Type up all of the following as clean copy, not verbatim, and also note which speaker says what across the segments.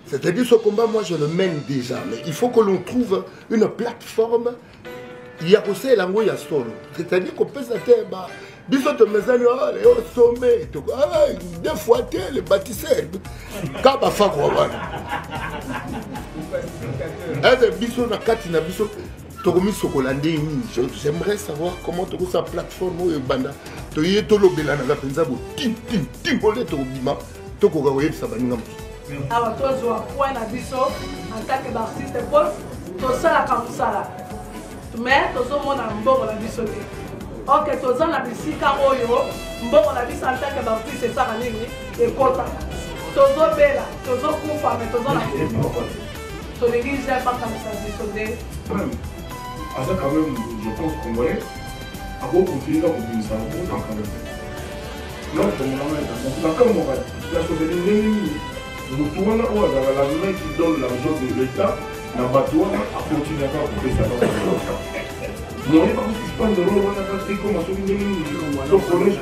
Speaker 1: C'est-à-dire ce combat, moi je le mène déjà, mais il faut que l'on trouve une plateforme. Il y a aussi l'ango ya solo. C'est-à-dire qu'on peut s'attendre biso to mezani au sommet. Deux fois le bâtisseur. Kaba fa kwa bana. Biso na kati na biso tokomi sokolande ni. J'aimerais savoir comment tu sa plateforme au banda. To yé to lobela na penza bo tim bolé to bima to ko ga yebisa baninga.
Speaker 2: Alors toi je vois point na biso en tant que artiste poste to sala comme ça. Mais tozomona mbongo na biso te. Ok, toza na bisika oyo mbongo na biso en tant que artiste esala nini ekota. Tozobela, tozokufa mais toza na tolingi ja pas comme ça biso te.
Speaker 3: Ça quand même, je pense qu'on va à beaucoup de gens qui disent ça, on va quand même. Non, dans quel moment la société nous tournons la main qui donne l'argent de l'État. La bateau a continué à couper ça. Non, il n'y a pas de ce qui se passe de l'eau, on a fait comme à celui de donc on est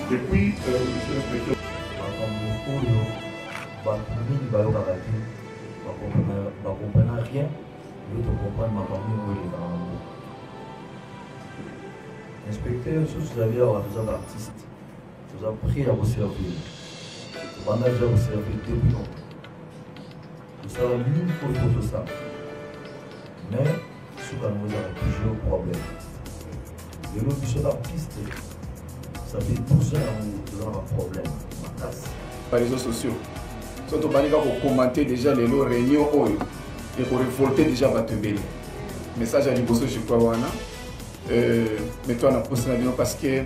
Speaker 3: depuis monsieur l'inspecteur.
Speaker 4: Rien, je te comprends ma famille où il est dans l'amour. Inspecteur, si vous avez un artiste, vous avez pris à vous servir. Vous avez déjà vous servir depuis longtemps. Vous savez mille pour tout ça. Mais, ce qu'on vous a toujours problème. Et l'autre sur l'artiste, ça fait 12 ans que vous avez un problème. Ma casse.
Speaker 3: Par les réseaux sociaux. Surtout pour commenter déjà les lots réunions et pour révolter déjà Batembele. Message à Liboso, je crois, mais toi, on a posté la vidéo parce que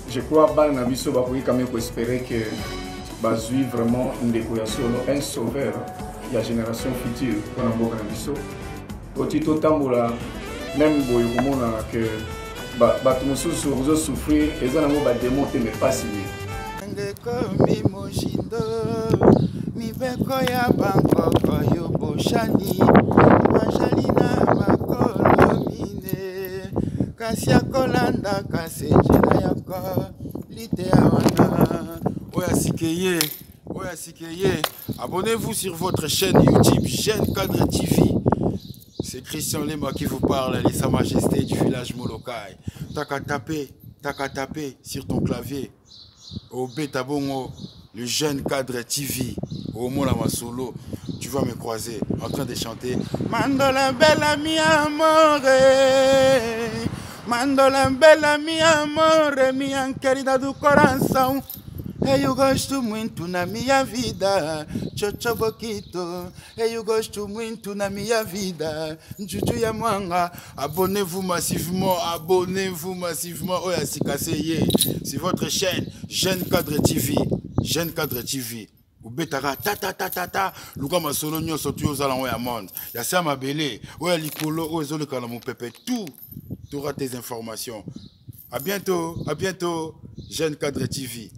Speaker 3: je crois que dans la vie, on va quand même espérer que Bazui vraiment une décoration, un sauveur. Il y a une génération future pour la boca na biso. Petit tambola même boy comme on a que bato mosusu ozo souffrir eza na mo ba démonter mais pas signé.
Speaker 5: Ndeko mi mojindo mi beko ya bangoko yo boshani majalina makolo mine kasi akolanda kasenjela yako lite awana oya sikeye. Abonnez-vous sur votre chaîne YouTube Jeune Cadre TV. C'est Christian Lema qui vous parle, Sa Majesté du village Molokai. T'as qu'à taper sur ton clavier. Au Betabongo, le Jeune Cadre TV. Au Molama Solo, tu vas me croiser en train de chanter Mandola bella mi amore, Mandola bella mi amore, mi querida do coração. Eu gosto muito na minha vida, Chocho Boquito. Eu gosto muito na minha vida, Juju Yamanga. Abonnez-vous massivement, Oya Sikaseye. C'est votre chaîne, Jeune Cadre TV. Jeune Cadre TV. Ubetara ta luka masolo nyonso tu ozala oya monde. Ya sama belé, oya likolo, oya zolo kala mon pépé, tout. Tu auras tes informations. À bientôt, Jeune Cadre TV.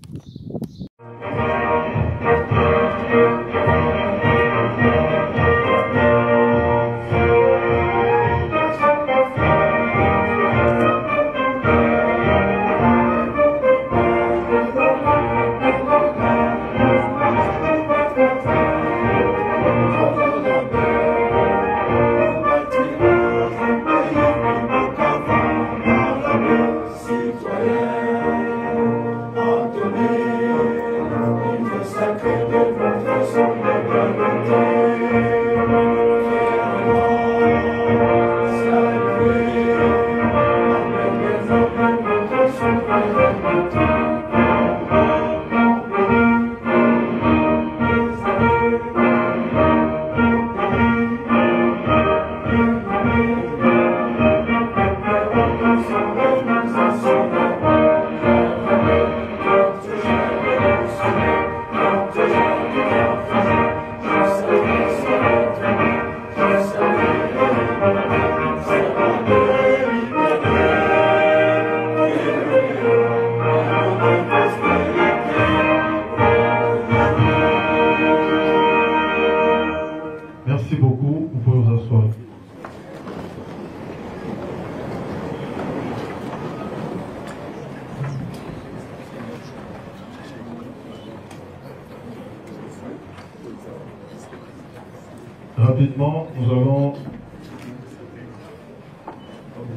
Speaker 6: Rapidement, nous allons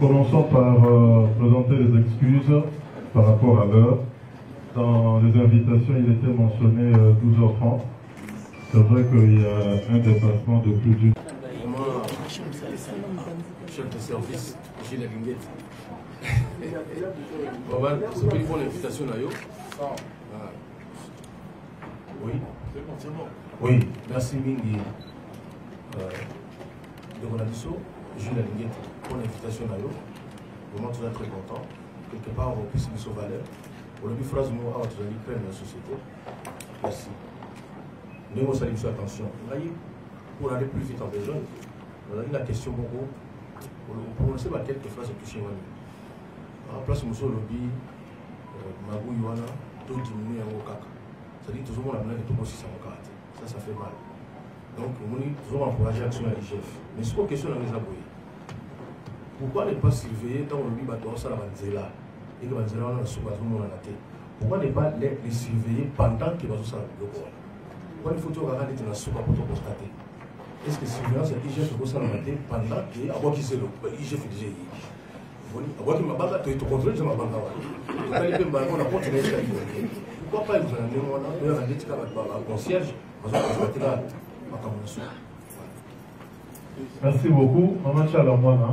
Speaker 6: commençons par présenter les excuses par rapport à l'heure. Dans les invitations, il était mentionné 12h30. C'est vrai qu'il y a un dépassement de plus d'une.
Speaker 7: Chef de service, Gilles Linguette. C'est pas une bonne invitation d'ailleurs. Oui, c'est bon. Oui, merci Mingi. De Ronaldo, Gilles Linguette, pour l'invitation d'ailleurs. Vraiment, tout très content. Quelque part, on puisse nous sauver valeur. Pour le but, phrase, nous avons créé la société. Merci. Nous avons salué attention. Pour aller plus vite en besoin, on a eu la question beaucoup. Pour lancer quelques phrases touchées. En place, nous avons lobby, Magou Yoana, tout diminuer en Okaka. C'est-à-dire que tout le monde a besoin de tout aussi ça fait mal. Donc, nous avons encouragé l'action à l'IGF. Mais c'est une question dans les abouilles. Pourquoi ne pas surveiller tant on lui bat ça la Banzela et que Banzela on a sous la tête? Pourquoi ne pas les surveiller pendant qu'ils vont sur le bloc? Pourquoi il faut toujours regarder dans la soupe pour constater? Est-ce que surveillance et l'IGF se sur la tête pendant que avant qu'ils se le IGF déjà avant qu'il m'a battu, tu contrôles ma banque. On a continué à faire. Pourquoi pas vous en avez un concierge?
Speaker 6: Merci beaucoup. Maman Chalamouana.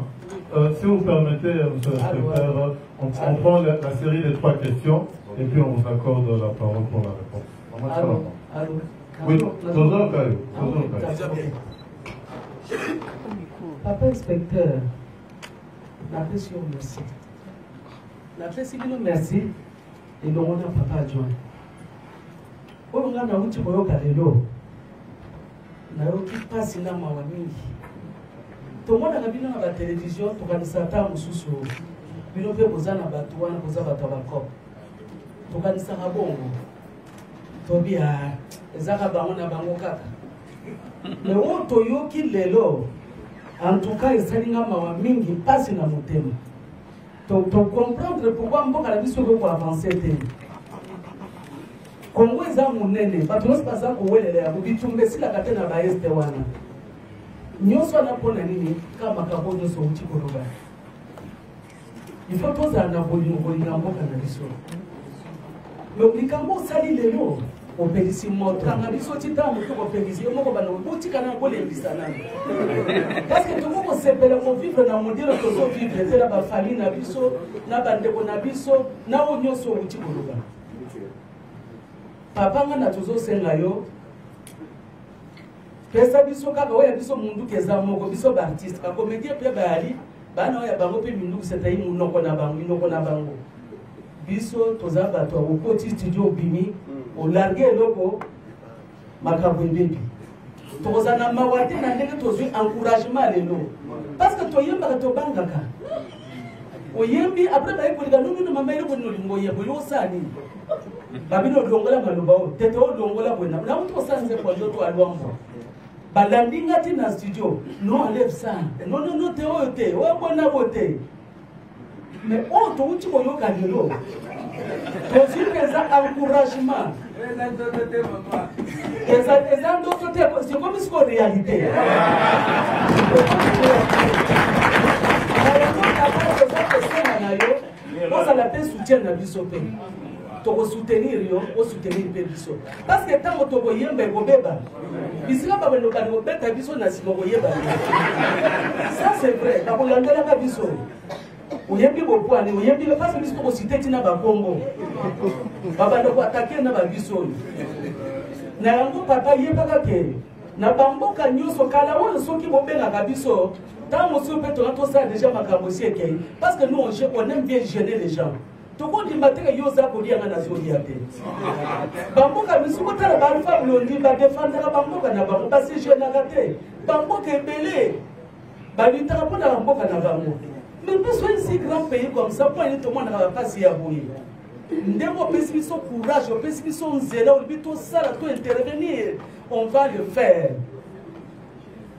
Speaker 6: Si vous permettez, monsieur le secrétaire, on prend la série des 3 questions et puis on vous accorde la parole pour la réponse. Maman Chalamouana. Oui, toujours Kayo.
Speaker 2: Papa inspecteur, l'appréciation merci. L'appréciation merci et nous on a papa adjoint. On a un outil pour le cadeau. Na yoki pasi na mawa mingi. Tomona na bino na ba télévision tokanisa ta mususu. Bino pe bozana batu wana boza batu bakop. Tokanisa kabongo. Tobia ezaka bango na bango kaka. Mais on toyoki lelo. En tout cas, esalinga mawa mingi pasi na motema. To comprendre pourquoi mboka la biso ko avancer te. Kongo eza munene bato nyonso baza kowelela ya bitumbe silaka te na baeste wana nyonso wana mpona nini ka makambo nyonso outi koloba ifo tozala na bolingo kolinga mboka na biso likambo osali lelo opelisi moto kanga biso ti ntango moto kopelisi yo moko bana botika na kolembisa nani parceke toko kosepela kovivre na modele tozovivre te na bafamille na biso na bandeko na biso na oyo nyonso outi koloba papa nga na tozo senga yo pesa biso kaka oya biso mundu keza moko biso ba artiste ka comédien pe bali bana oya bango pe mindu setai munoko na bango biso toza bato ko koti studio bimi o larguer loko makabo mbebi toza na mawate na ndenge tozwi encouragement lelo parce que toyemba to bangaka oyembi après ba ekolika nungu na mama ile bonno lingo yebo yo sani babino longola maloba o tete o longola bwena na mtu osanze kwa joto alwambo balandinga ti na studio non enlève ça non te o te o bona bote mais on to uti ko yoka lelo to sipeza encouragement eza ndoto te c'est comme si ko réalité on la paix soutien na biso pe to soutenir yo o soutenir pe biso parce que tant to boyemba ko beba bisika ba beno ba beta biso na simo boyeba ça c'est vrai ba ko landela ka biso oyembi bo poani oyembi le parce que biso ko cité tina ba Congo baba ndo ko attaquer na ba biso na yango papa yeba ka ke na bamboka nyonso kala oyo soki bobenga ka biso tant monsieur pe to ça déjà makambo sieke parce que nous on aime bien gêner les gens tokondi mateka yoza kolia na zolia te bamboka misuko tala ba alfa blondi ba défendre bamboka na bango parce que je na raté bamboka ebele ba litara pona bamboka na bango mais besoin si grand pays comme ça pour aller tout le monde na passe ya boye ndemo pesi biso courage pesi biso nzela ou bito sala to intervenir on va le faire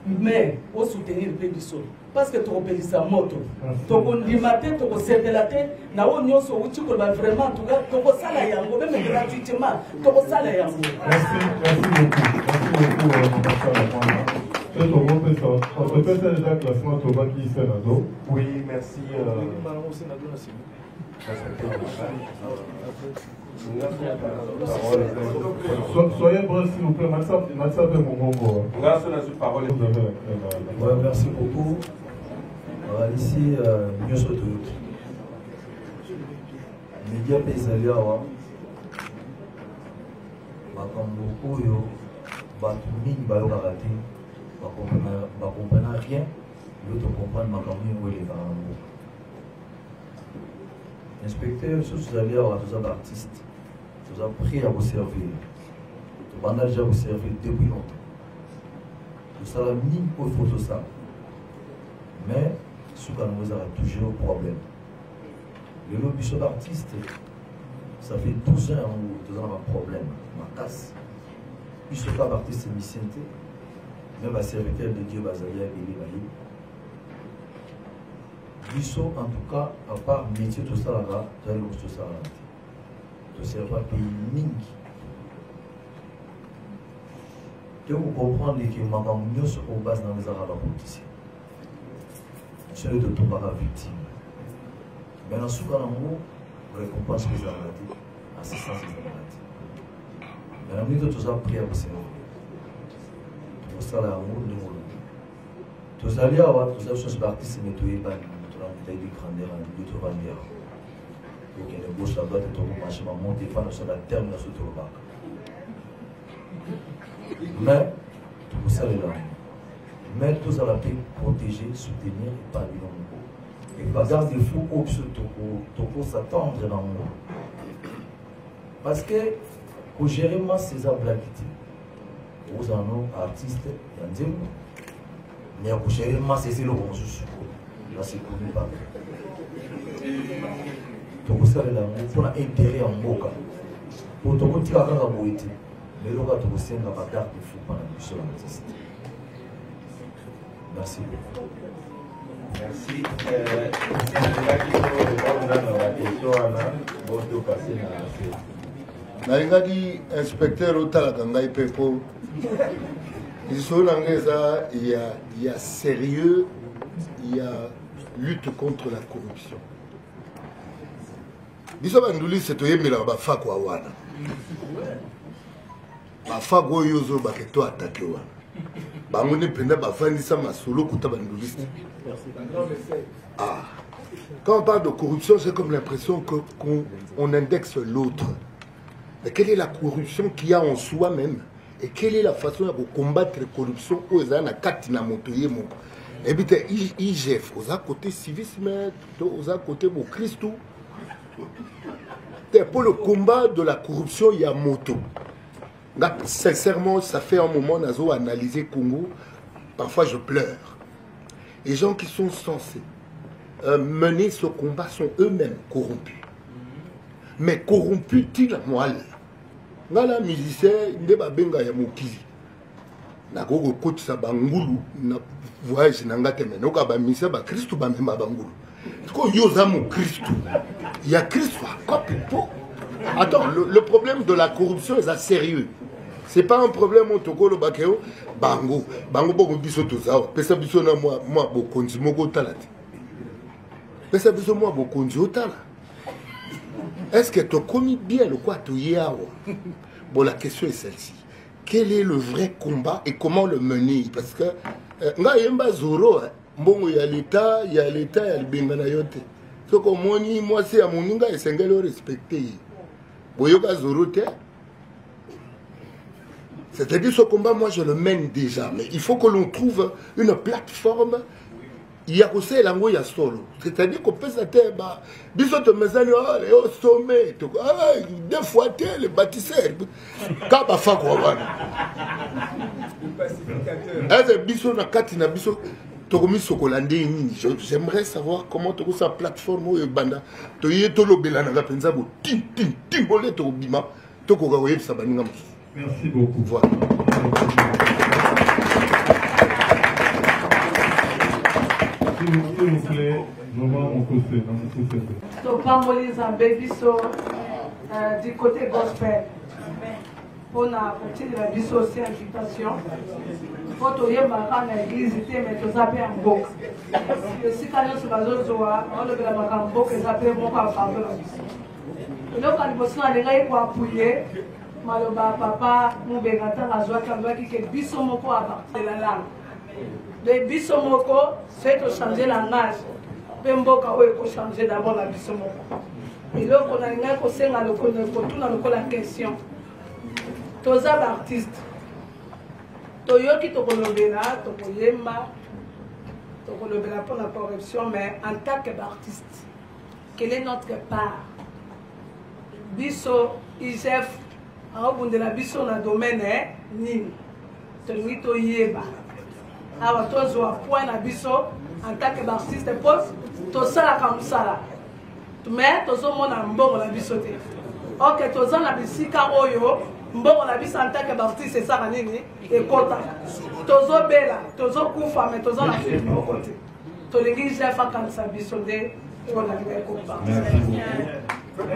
Speaker 2: mais au soutenir pe biso parce que tu repelisa moto to kondimate to kosepelate na o nyonso uti ko ba vraiment en tout cas to kosala yango même gratuitement to kosala yango
Speaker 6: merci beaucoup On peut faire déjà classement Toba qui est Sénado.
Speaker 8: Oui, merci.
Speaker 6: Soyez bref s'il vous plaît, Matsa fait mon bongo.
Speaker 4: Merci beaucoup. Ici, nous sommes tous. Média Pézalia, Bakambo Oyo, Batuming Bayokarate, Bakompana rien, l'autre comprendre Makambo où il est Bakambo. Inspecteur, vous allez avoir tous les artistes, vous avez pris à vous servir. Vous avez déjà vous servir depuis longtemps. Vous savez ni pour photo ça. Mais ce qu'on vous a toujours un problème. Le lobby d'artiste, ça fait 12 ans où vous avez un problème, ma casse. Puis ce cas d'artiste est missionné, même à serviteur de Dieu, Bazalia et Bélibaï. Biso, en tout cas, à part métier tout ça là-bas, tu as le tout ça là-bas. Tu sais pas pays ming. Tu vous comprendre que Maman Mios se base dans les arabes politiciens. Celui de tomber à victime. Mais dans ce cas, on récompense les arabes, assistance les arabes. Mais dans le tout ça, prière pour ces gens. Tout ça là, on nous demande. Tout ça là, tout ça, ce artiste, mais tout est pas. Taille de grandeur en lutte bannière. Donc il y a une gauche là-bas, tu as marché, ma monte pas sur la terre, mais sur le bac. Mais, tout ça est là. Mais tout ça va protéger, soutenir et pas lui dans le et pas garder fou au pied de s'attendre dans le monde. Parce que, pour gérer ces ablatités, vous en avez artistes, il y a un mais pour gérer c'est le bon sous. Là, c'est connu par donc vous savez là, on a intérêt en moka. Pour tout le monde qui a un boité, mais le gars, vous savez, on va garder le fou pendant le seul artiste. Merci beaucoup.
Speaker 8: Merci.
Speaker 1: Naringadi inspecteur Otala Gangai Pepo. Il y a sérieux, il y a lutte contre la corruption. Biso banduli c'est to yemela ba fakwa wana. Ba fakwa yozo ba keto attaquer wana. Ba ngone penda ba fandisa masolo kuta banduli. Ah. Quand on parle de corruption, c'est comme l'impression qu'on indexe l'autre. Mais quelle est la corruption qu'il y a en soi-même? Et quelle est la façon de combattre la corruption aux ana katina motoye mo? Et bien, IGF, aux à côté civisme, aux à côté mon Christ. Pour le combat de la corruption, il y a moto. Sincèrement, ça fait un moment nazo analyser Congo. Parfois, je pleure. Les gens qui sont censés mener ce combat sont eux-mêmes corrompus. Mais corrompus, tira moelle. Ngala musicien, ndeba benga ya mokizi. Na gogo coach sa bangulu na voyage na ngate mais noka ba misa ba Christ ba memba bangulu. Ko yoza mo Christ. Il y a Christ quoi plutôt. Attends, le problème de la corruption est sérieux. C'est pas un problème au Tokolo Bakeo bango boko biso tozawa. Pesa biso na moi bokonzi moko talati. Pesa biso moi bokonzi otala. Est-ce que tu as commis bien le quoi tu y as? Bon, la question est celle-ci. Quel est le vrai combat et comment le mener? Parce que, nga yemba zoro, bon, il y a l'État, il y a le benganayote. Ce que moi, c'est à mon inga et c'est le respecter. Boyoka zoro te. C'est-à-dire, ce combat, moi, je le mène déjà. Mais il faut que l'on trouve une plateforme. Il y a aussi l'ango ya solo. C'est-à-dire qu'on peut s'attendre à biso te mesani au sommet. Deux fois les bâtisseurs. Kaba fa kwa wana. Est-ce biso na kati na biso tokomi sokolande nini? J'aimerais savoir comment tu sa plateforme ou banda. To yé to lobela na penza bo tim bolé to bima to ko gawe sa baninga.
Speaker 6: Merci beaucoup.
Speaker 1: Voilà.
Speaker 6: S'il vous plaît, moment on peut faire.
Speaker 2: Donc, Pambolisa Bébiso du côté gospel. On a continué la vie aussi invitation. Quand on y est marqué dans l'église, mais tout ça fait un beau. Si quand on se base sur soi, on le fait un beau que ça fait bon à parler la vie. Donc quand on a les gars pour appuyer, maloba papa, mon bégata la joie quand on dit que biso moko à partir de la langue. Le biso moko, c'est de changer la langage. Pemboka oui, il faut changer d'abord la biso moko. Et donc on a les gars qui sont dans la question. Tous les artistes, Toyoki Tokolobela, Tokoyema, Tokolobela pour la corruption, mais en tant qu'artiste, quelle est notre part? Biso, IGF, en haut de la biso dans le domaine, Nini, Toyoki Toyeba. Alors, tous les points à biso, en tant qu'artiste, tout ça comme ça. Mais tous les monde en bon la biso. Ok, tous les bisika oyo. Bon, on a vu ça en tant que artiste, c'est ça, et Kota. Tozo Bella, Tozo Koufa, mais Tozo la fille de mon côté. Tolingi, j'ai fait quand ça bisondé, et on a vu un combat.
Speaker 8: Merci beaucoup.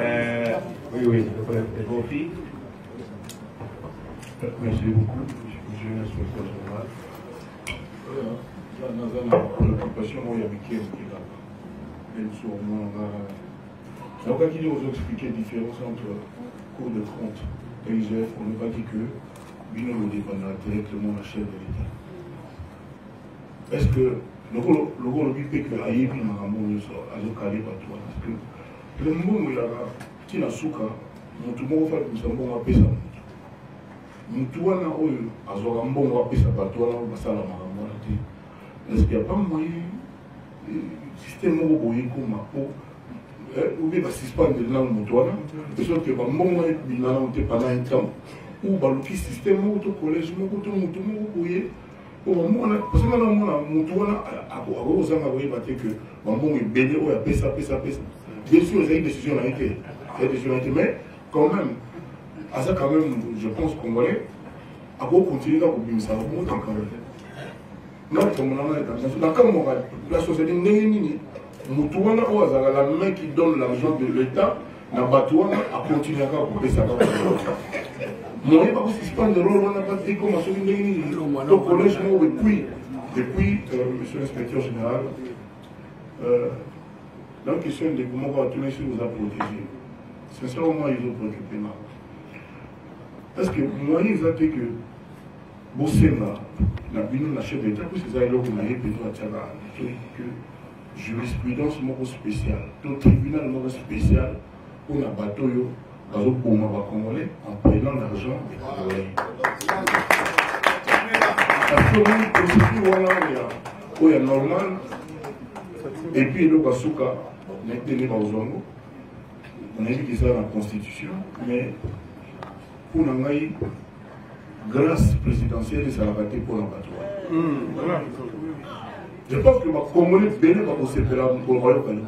Speaker 8: Oui, vos filles.
Speaker 6: Merci beaucoup. Je suis inspecteur général. Dans une préoccupation, il y a Mickey qui est là. Même sur moi, on a expliqué la différence entre cours de compte. IGF, on n'a pas dit que Bino dépendra directement de la chef de l'État. Est-ce que le rôle du PEC a été mis en amont de ça, à l'occasion par toi? Parce que le monde où il y a Tina Souka, mon tout le monde va faire un bon appel ça. Mon tout le monde a un bon appel ça par toi, on va faire la maramon. Est-ce qu'il n'y a pas moyen, système où vous voyez comme un ou bien suspendre le langue motoana, de sorte que le moment où il y a pendant un temps, ou le système ou le collège, ou le parce que maintenant, motoana, à cause de que le moment est béni, ou il y a pesa. Bien sûr, il y a une décision à été, mais quand même, à ça, quand même, je pense qu'on va aller, à quoi continuer à couper ça, au moins quand même. Non, comme on a dans le cas où la société n'est Moutouana ou la main qui donne l'argent de l'État, n'a pas à continuer à couper ça. Moi, je ne sais pas si c'est de rôle, on n'a pas dit comment ça se donc, collège, depuis, monsieur l'inspecteur général, dans la question de comment on va tourner sur vous a protégé, sincèrement, ils ont préoccupé. Parce que moi, ils ont dit que Bossema, la chef d'État, c'est ça, il a que jurisprudence spéciale, tout tribunal spécial pour un bateau congolais en prenant l'argent des Congolais. Parce que oui, procédure il y a normal, et puis le Basuka, on a été on a dit que ça dans la Constitution, mais pour l'engager, grâce présidentielle, ça a raté pour un bateau. Je pense que les Congolais bénéfices vont se faire pour le royaume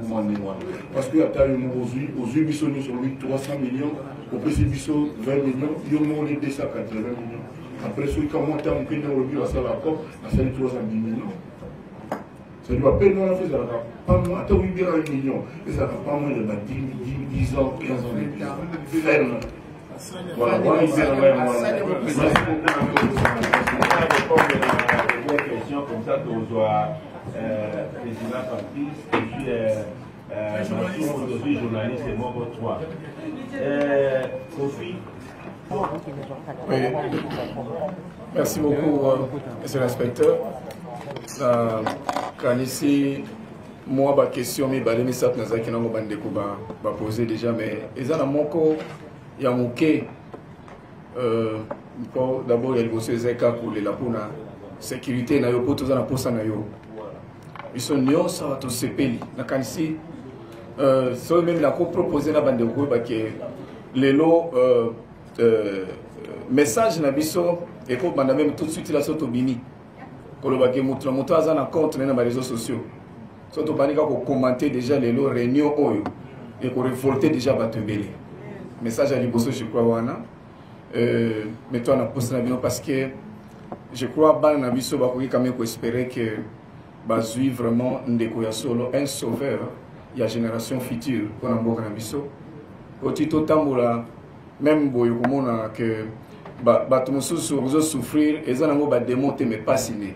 Speaker 6: parce qu'il y a aux yeux sur lui 300 millions, au PCBISO 20 millions, il y a 280 millions. Après, ceux qui ont monté en pays, on a fait la COP, on a fait 310 millions. Ça doit payer, nous on a fait ça, pas moins, attends, 8 millions, et ça n'a pas moins de 10 ans, 15 ans de ferme. Voilà, voilà, il
Speaker 8: question comme ça que vous président Baptiste et puis aujourd'hui journaliste et membre 3. Kofi.
Speaker 3: Oui. Merci beaucoup, monsieur l'inspecteur. Quand ici, moi, ma question, mais les gens qui ont posé déjà, mais ils ont moko, il y a moqué. D'abord, il y a le monsieur Zeka pour la sécurité, il y a pour tout ça, pour ça. Ils sont nés, ça va tout se payer. Ici, c'est même la proposé la bande de groupe que les lots message na biso et pour même tout de suite la soto bini. Kolobaki mutra mutaza na compte na les réseaux sociaux. Soto banika ko commenter déjà les lots réunion oyo et ko révolter déjà batebele. Message à liboso je crois wana. Mais toi na poste na bino parce que je crois ban na biso ba ko quand même ko espérer que bazui vraiment ndeko ya solo un sauveur ya génération future pour mboka na biso. Otito tambola même boyo komona que bato mosusu souffrir eza nango badémon te mais pas signé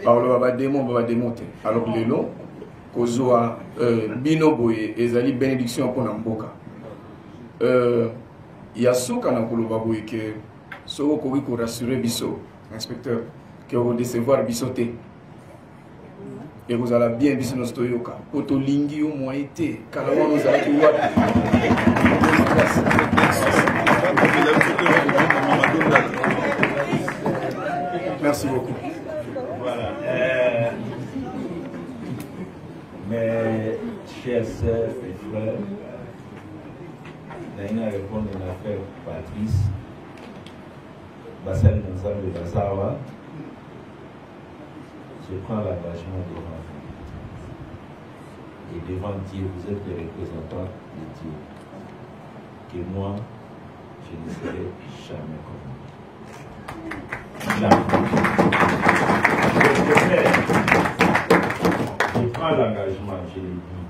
Speaker 3: alors badémon te alors lelo kozwa bino boye ezali bénédiction mpona mboka ya suka na koloba boye ke soko okoki korassurer biso inspecteur ke okodecevoir biso te ekozala bien biso nyonso toyoka po tolingi yo moye te kala wana ozalaki wapi. Merci beaucoup.
Speaker 8: Voilà. Mes chers sœurs et frères, Naina répond à l'affaire Patrice. Bassel Nzambe Bazawa. Je prends l'engagement devant vous. Et devant Dieu, vous êtes les représentants de Dieu. Que moi, je ne serai jamais comme vous. Je prends l'engagement, je l'ai dit.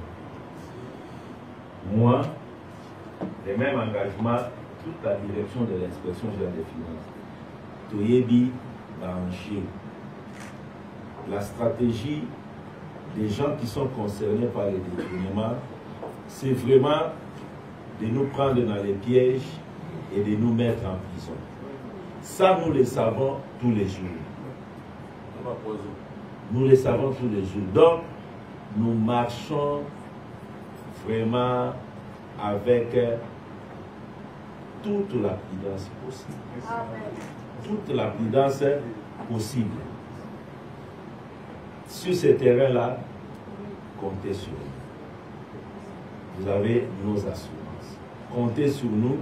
Speaker 8: Moi, le même engagement, toute la direction de l'inspection générale des finances. Toyebi Banché. La stratégie des gens qui sont concernés par les détournements, c'est vraiment de nous prendre dans les pièges et de nous mettre en prison. Ça, nous le savons tous les jours. Nous le savons tous les jours. Donc, nous marchons vraiment avec toute la prudence possible. Toute la prudence possible. Sur ce terrain-là, comptez sur nous. Vous avez nos assurances. Comptez sur nous.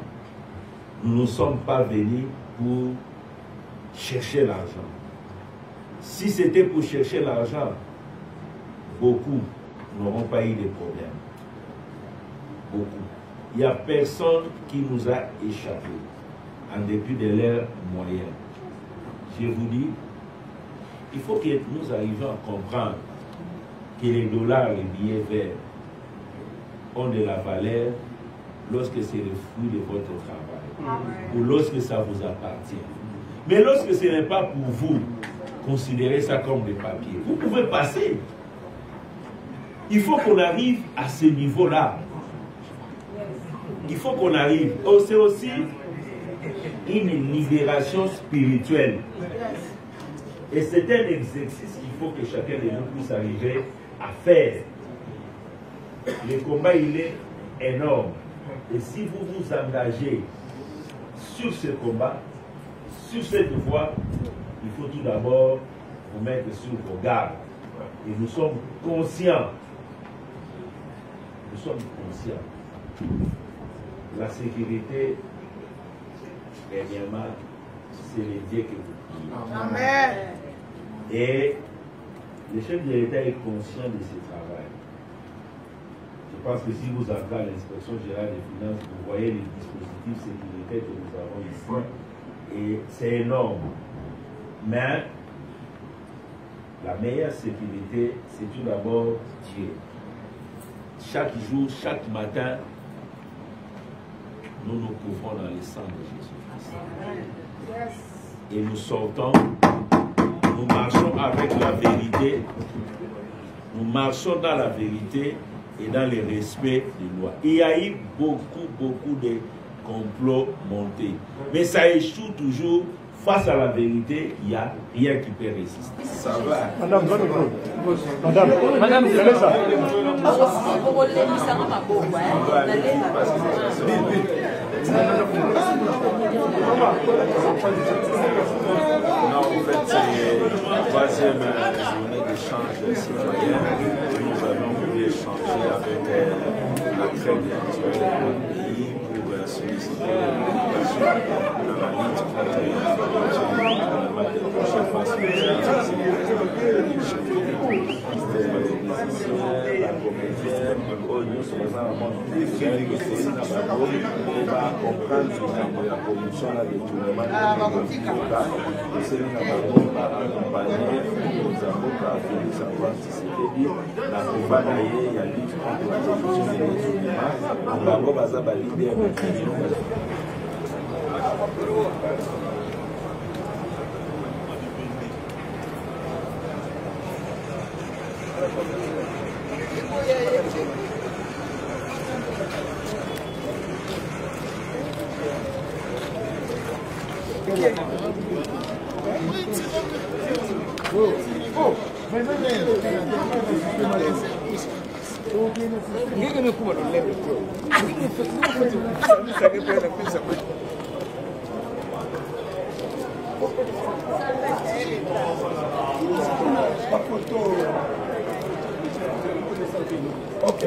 Speaker 8: Nous ne sommes pas venus pour chercher l'argent. Si c'était pour chercher l'argent, beaucoup n'auront pas eu de problème. Beaucoup. Il n'y a personne qui nous a échappé en dépit de leurs moyens. Je vous dis, il faut que nous arrivions à comprendre que les dollars, les billets verts ont de la valeur lorsque c'est le fruit de votre travail ou lorsque ça vous appartient. Mais lorsque ce n'est pas pour vous, considérez ça comme des papiers. Vous pouvez passer. Il faut qu'on arrive à ce niveau-là. Il faut qu'on arrive. Oh, c'est aussi une libération spirituelle. Et c'est un exercice qu'il faut que chacun de nous puisse arriver à faire. Le combat, il est énorme. Et si vous vous engagez sur ce combat, sur cette voie, il faut tout d'abord vous mettre sur vos gardes. Et nous sommes conscients. Nous sommes conscients. La sécurité, dernièrement, c'est le Dieu que vous priez.
Speaker 2: Amen.
Speaker 8: Et le chef de l'État est conscient de ce travail. Je pense que si vous entrez à l'inspection générale des finances, vous voyez les dispositifs sécuritaires que nous avons ici. Et c'est énorme. Mais la meilleure sécurité, c'est tout d'abord Dieu. Chaque jour, chaque matin, nous nous couvrons dans le sang de Jésus-Christ. Et nous sortons, nous marchons avec la vérité, nous marchons dans la vérité et dans le respect des lois. Il y a eu beaucoup de complots montés. Mais ça échoue toujours. Face à la vérité, il n'y a rien qui peut résister. Ça va.
Speaker 6: Madame, vous avez ça.
Speaker 8: Non, en fait, c'est la troisième journée d'échange citoyen. Nous allons voulu échanger avec la traite des pays pour solliciter l'implication dans la lutte contre la corruption, notamment des prochaines phases la comédienne, nous sommes en mode de comprendre la corruption, la détournement de la c'est une accompagner aux avocats à Félix Antoine Tshisekedi la combat il y a lutte contre la corruption et le détournement. On va voir ça, leader
Speaker 3: Ok.